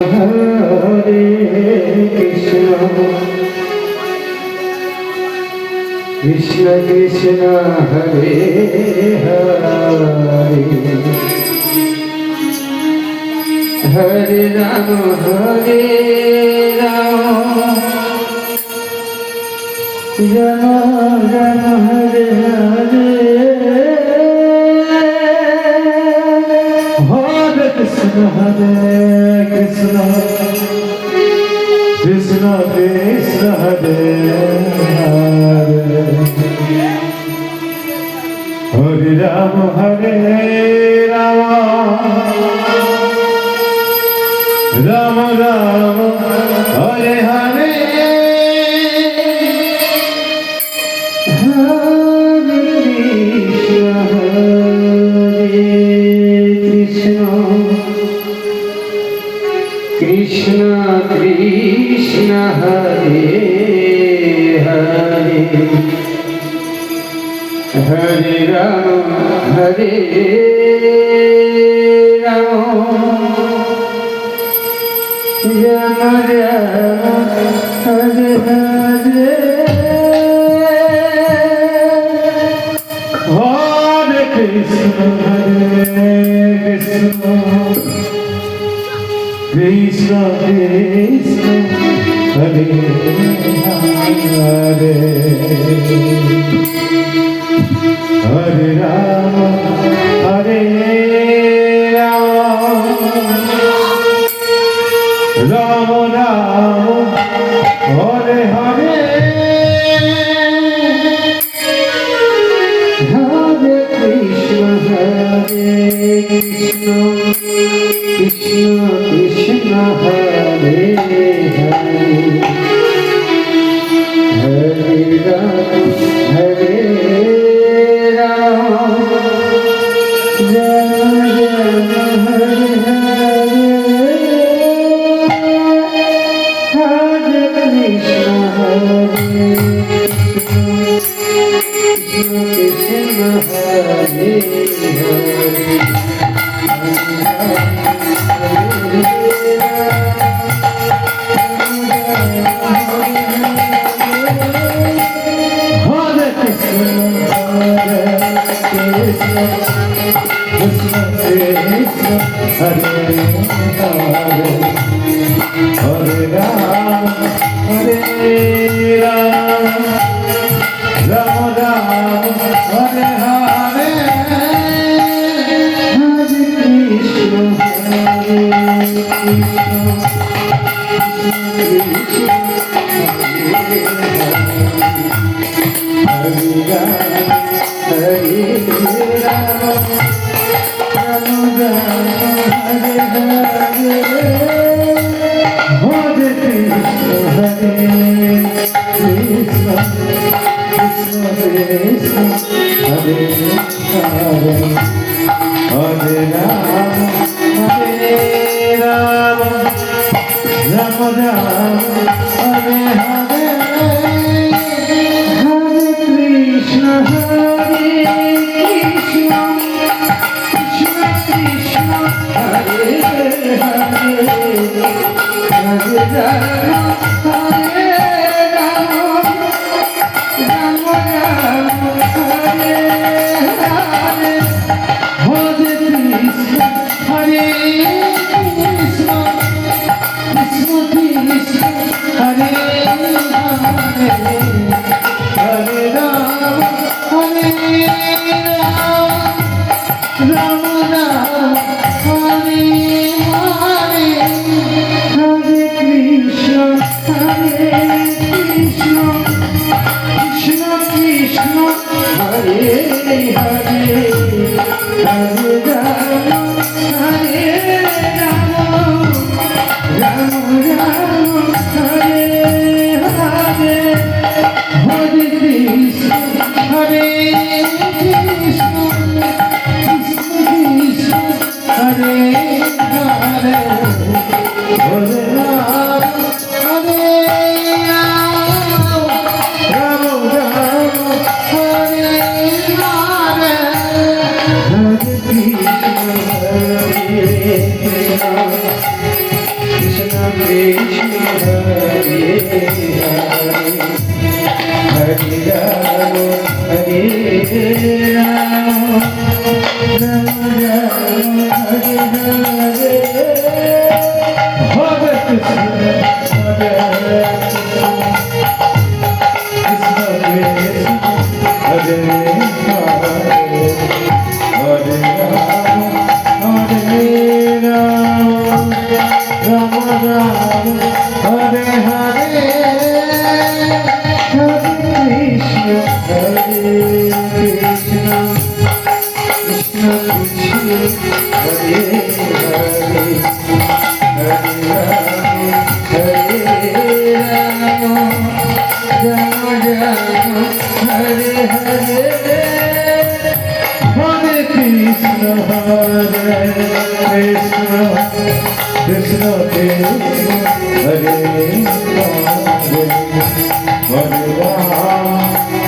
Hare Krishna, Krishna Krishna Hare Hare, Hare Rama Hare Rama, Rama Rama Hare Hare, Hare Krishna Hare Krishna, Krishna Krishna Hare Hare, Hare Rama Hare Rama, Rama Rama Hare Hare, Hare Krishna Krishna Krishna Hare Hare, Hare Rama Hare Rama, Rama Rama Hare Hare, Hare Krishna Hare Krishna, Krishna Krishna Hare Hare, Hare Rama Hare Rama, Rama Rama Hare Hare, Hare Krishna Hare Krishna, Krishna Krishna Hare Hare, Hare Rama Hare Rama, Rama Rama Hare Hare, Hare Krishna Hare Krishna, Krishna Hare Hare, Hare Rama Hare Rama, Rama Rama Hare Hare, Hare Krishna Hare Krishna, Hare Rama Hare Rama, Rama Rama Hare Hare, Hare Krishna Hare Krishna, Krishna Krishna Hare Hare, Hare Rama Hare Rama, Rama Rama Hare Hare, Hare Krishna Hare Krishna, Krishna Krishna Hare Hare, Hare Rama Hare Rama, Rama Rama Hare Hare, Hare Krishna Hare Krishna, Krishna Krishna Hare Hare, Hare Rama Hare Rama, Rama Rama Hare Hare, Hare Krishna Hare Krishna, Krishna Krishna Hare Hare, Hare Rama Hare Rama, Rama Rama Hare Hare, Hare Krishna Hare Krishna, Krishna Krishna Hare Hare, Hare Rama Hare Rama, Rama Rama Hare Hare, Hare Krishna Hare Krishna, Krishna Hare Hare Hare Rama Hare Rama Rama Rama Hare Hare Hare Krishna Hare Krishna Hare Hare Krishna Krishna Hare Hare Rama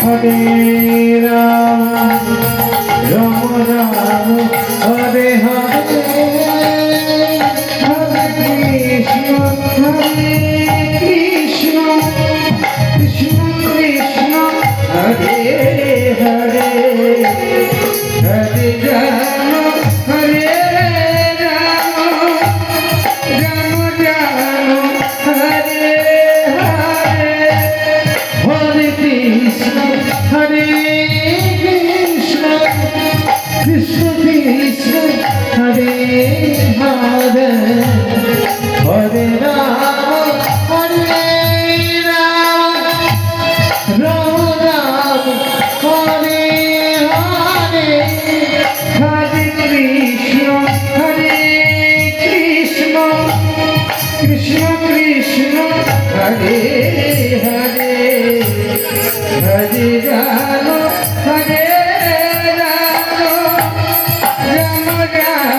Hare Rama Rama Rama Hare Hare Hare Krishna Krishna Krishna Hare Hare Hare Rama Hare Krishna Krishna Hare Hare Hare Rama Hare Rama Rama Rama Hare Hare Hare Krishna Krishna Krishna Hare Hare Hare Rama Hare Krishna Krishna Hare Hare Hare Rama Hare Rama Rama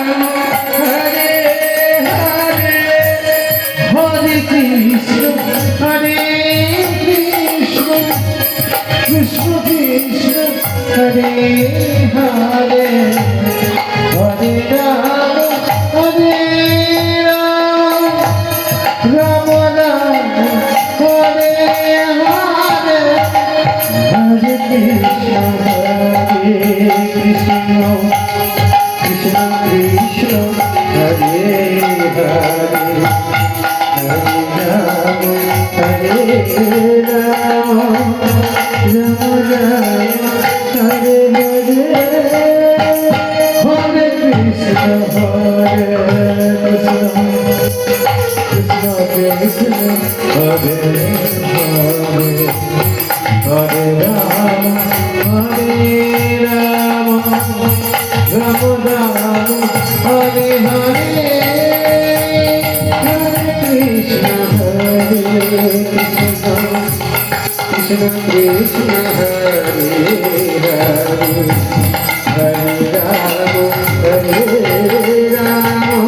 Rama Hare Hare Hare Krishna Krishna Krishna Hare Hare Hare Rama Hare Rama Rama Rama Hare Hare Hare Krishna Krishna Krishna Hare Hare Hare Rama Hare Rama Rama Rama Hare Hare Hare Krishna Krishna Krishna Hare Hare Hare Rama Hare Rama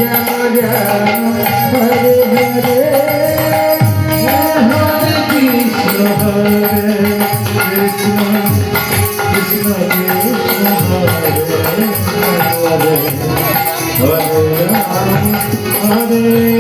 Rama Rama Hare Hare Hare Krishna Krishna Krishna Hare Hare Hare Rama Hare